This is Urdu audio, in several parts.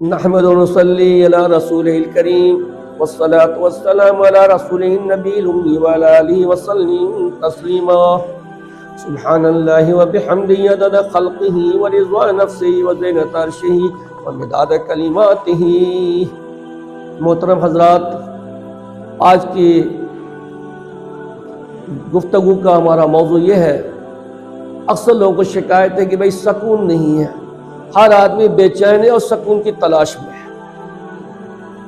نحمد و نصلی علی رسولہ الکریم والصلاة والسلام علی رسولہ النبی الامی وعلی آلہ وسلم تسلیما سبحان اللہ وبحمدہ عدد خلقہ ورضوان نفسہ وزینۃ عرشہ ومداد کلماتہ۔ محترم حضرات، آج کی گفتگو کا ہمارا موضوع یہ ہے، اکثر لوگوں کو شکایت ہے کہ بھئی سکون نہیں ہے، ہر آدمی بے چین ہے اور سکون کی تلاش میں ہے۔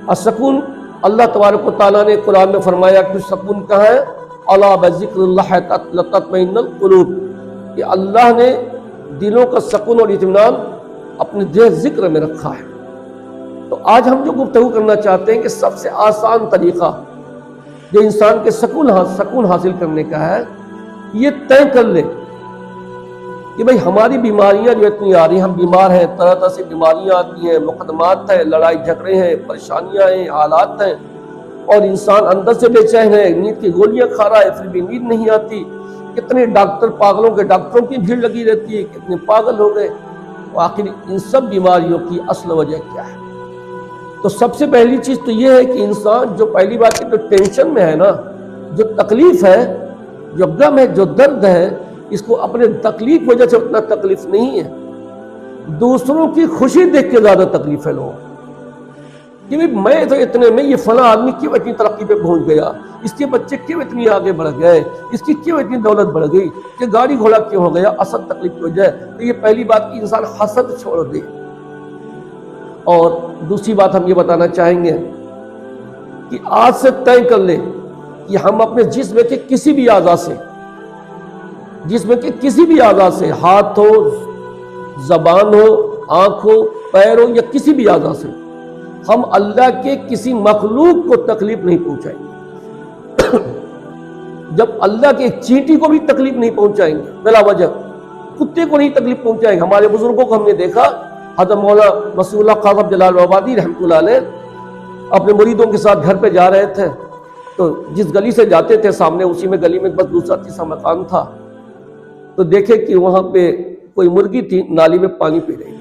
اور سکون اللہ تبارک و تعالیٰ نے قرآن میں فرمایا کہ سکون کہاں ہے؟ الا بذکر اللہ تطمئن القلوب، کہ اللہ نے دلوں کا سکون اور اطمینان اپنے ذکر میں رکھا ہے۔ تو آج ہم جو گفتگو کرنا چاہتے ہیں کہ سب سے آسان طریقہ جو انسان کے سکون حاصل کرنے کا ہے، یہ طے کر لے کہ بھئی ہماری بیماریاں جو اتنی آ رہی ہیں، ہم بیمار ہیں، طرح طرح سے بیماریاں آتی ہیں، مقدمات ہیں، لڑائی جھگڑے ہیں، پریشانیاں ہیں، حالات ہیں، اور انسان اندر سے بے چین ہے، نیند کی گولیاں کھا رہا ہے پھر بھی نیند نہیں آتی۔ کتنے ڈاکٹر، پاگلوں کے ڈاکٹروں کی بھیڑ لگی رہتی ہے، کتنے پاگل ہو گئے۔ آخر ان سب بیماریوں کی اصل وجہ کیا ہے؟ تو سب سے پہلی چیز تو یہ ہے کہ انسان جو پہلی بات جو ٹینشن میں ہے نا، جو تکلیف ہے، جو غم ہے، جو درد ہے، اس کو اپنے تکلیف وجہ سے اتنا تکلیف نہیں ہے، دوسروں کی خوشی دیکھ کے زیادہ تکلیف ہے لوگوں کہ میں تو اتنے میں، یہ فلاں آدمی کیوں اتنی ترقی پہ پہنچ گیا، اس کے بچے کیوں اتنی آگے بڑھ گئے، اس کی کیوں اتنی دولت بڑھ گئی، کہ گاڑی گھوڑا کیوں ہو گیا، اصل تکلیف کی وجہ ہے۔ تو یہ پہلی بات کہ انسان حسد چھوڑ دے۔ اور دوسری بات ہم یہ بتانا چاہیں گے کہ آج سے طے کر لے کہ ہم اپنے جسم کے کسی بھی اعضاء سے، ہاتھ ہو، زبان ہو، آنکھ ہو، پیر ہو، یا کسی بھی اعضاء سے ہم اللہ کے کسی مخلوق کو تکلیف نہیں پہنچائیں گے۔ جب اللہ کے ایک چینٹی کو بھی تکلیف نہیں پہنچائیں گے بلا وجہ، کتے کو نہیں تکلیف پہنچائیں گے۔ ہمارے بزرگوں کو ہم نے دیکھا، حضرت مولانا مسعود اللہ خان صاحب جلال آبادی رحمۃ اللہ علیہ اپنے مریدوں کے ساتھ گھر پہ جا رہے تھے، تو جس گلی سے جاتے تھے سامنے اسی میں گلی میں بس دوسرا تیسرا مکان تھا، تو دیکھے کہ وہاں پہ کوئی مرغی تھی، نالی میں پانی پی رہی تھی۔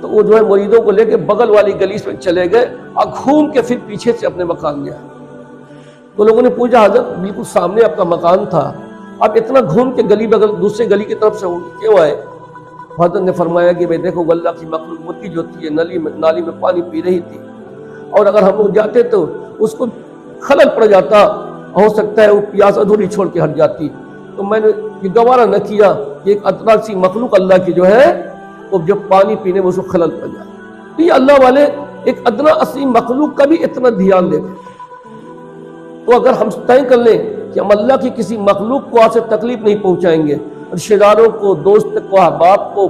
تو وہ جو ہے مریدوں کو لے کے بغل والی گلی میں چلے گئے اور گھوم کے پھر پیچھے سے اپنے مکان گیا۔ تو لوگوں نے پوچھا، حضرت بالکل سامنے آپ کا مکان تھا، آپ اتنا گھوم کے گلی بغل دوسرے گلی کی طرف سے کیوں آئے؟ حضرت نے فرمایا کہ بھئی دیکھو، اللہ کی مخلوق مرغی جو ہوتی ہے نالی میں پانی پی رہی تھی، اور اگر ہم لوگ جاتے تو اس کو خلل پڑ جاتا، ہو سکتا ہے وہ پیاس ادھوری چھوڑ کے ہٹ جاتی۔ تو میں نے یہ گوارا نہ کیا کہ ایک ادنا سی مخلوق اللہ کی جو ہے وہ جب پانی پینے میں اس کو خلل پڑ جائے۔ تو یہ اللہ والے ایک ادنا اصلی مخلوق کا بھی اتنا دھیان دیتے ہیں۔ تو اگر ہم طے کر لیں کہ ہم اللہ کی کسی مخلوق کو آج سے تکلیف نہیں پہنچائیں گے، رشتہ داروں کو، دوست کو، احباب کو،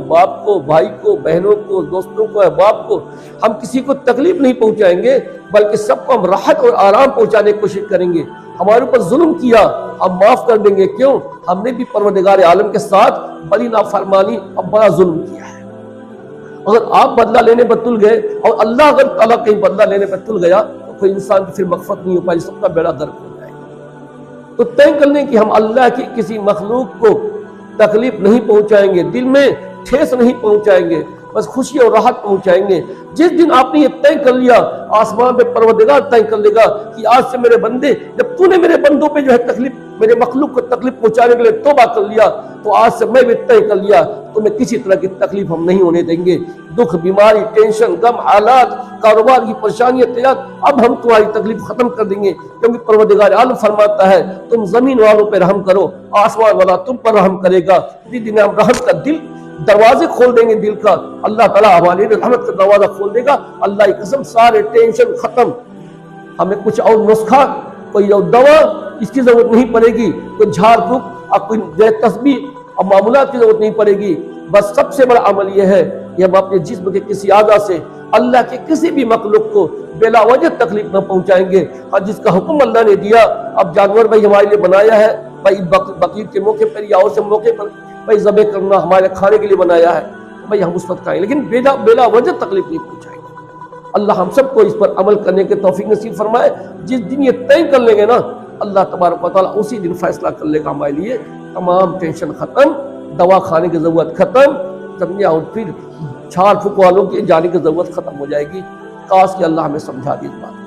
باپ کو، بھائی کو، بہنوں کو، دوستوں کو، احباب کو، ہم کسی کو تکلیف نہیں پہنچائیں گے، بلکہ سب کو ہم راحت اور آرام پہنچانے کی کوشش کریں گے۔ ہمارے اوپر ظلم کیا، ہم معاف کر دیں گے، کیوں؟ ہم نے بھی پروردگار عالم کے ساتھ بڑی نافرمانی اور بڑا ظلم کیا ہے۔ اگر آپ بدلہ لینے پر تل گئے اور اللہ اگر تعالیٰ کہیں بدلہ لینے پر تل گیا تو کوئی انسان کی پھر مغفرت نہیں ہو پائے، سب کا بیڑا غرق ہو جائے گا۔ تو طے کر لیں کہ ہم اللہ کی کسی مخلوق کو تکلیف نہیں پہنچائیں گے، دل میں ٹھیس نہیں پہنچائیں گے، بس خوشی اور راحت پہنچائیں گے۔ جس دن آپ نے یہ طے کر لیا، آسمان پہ پروردگار طے کر لے گا کہ آج سے میرے بندے، جب تو نے میرے بندوں پہ جو ہے تکلیف، میرے مخلوق کو تکلیف پہنچانے کے لیے توبہ کر لیا، تو آج سے میں بھی طے کر لیا تمہیں کسی طرح کی تکلیف ہم نہیں ہونے دیں گے۔ دکھ، بیماری، ٹینشن، غم، حالات، کاروبار کی پریشانیاں، اب ہم تمہاری تکلیف ختم کر دیں گے، کیونکہ پروردگار عالم فرماتا ہے تم زمین والوں پہ رحم کرو، آسمان والا تم پر رحم کرے گا۔ جس دن ہم رحم کا دل دروازے کھول دیں گے دل کا، اللہ تعالیٰ ہمارے رحمت کا دروازہ کھول دے گا۔ اللہ کی قسم سارے ٹینشن ختم، ہمیں کچھ اور نسخہ، کوئی اور دوا اس کی ضرورت نہیں پڑے گی، کوئی جھاڑ پھونک اور کوئی تسبیح اور معمولات کی ضرورت نہیں پڑے گی۔ بس سب سے بڑا عمل یہ ہے کہ ہم اپنے جسم کے کسی اعضاء سے اللہ کے کسی بھی مخلوق کو بلا وجہ تکلیف نہ پہنچائیں گے، اور جس کا حکم اللہ نے دیا، اب جانور بھائی ہمارے لیے بنایا ہے، بھائی بقرعید کے موقع پر یا اور سے موقع پر بھائی ذبح کرنا ہمارے کھانے کے لیے بنایا ہے، بھائی ہم اس وقت کھائیں، لیکن بلا وجہ تکلیف نہیں پہنچائیں گے۔ اللہ ہم سب کو اس پر عمل کرنے کے توفیق نصیب فرمائے۔ جس دن یہ طے کر لیں گے نا، اللہ تبارک و تعالیٰ اسی دن فیصلہ کر لے گا ہمارے لیے، تمام ٹینشن ختم، دوا کھانے کی ضرورت ختم، سمجھے، اور پھر چھاڑ پھونک والوں کی جانے کی ضرورت ختم ہو جائے گی۔ کاش کہ اللہ ہمیں سمجھا دی اس بات۔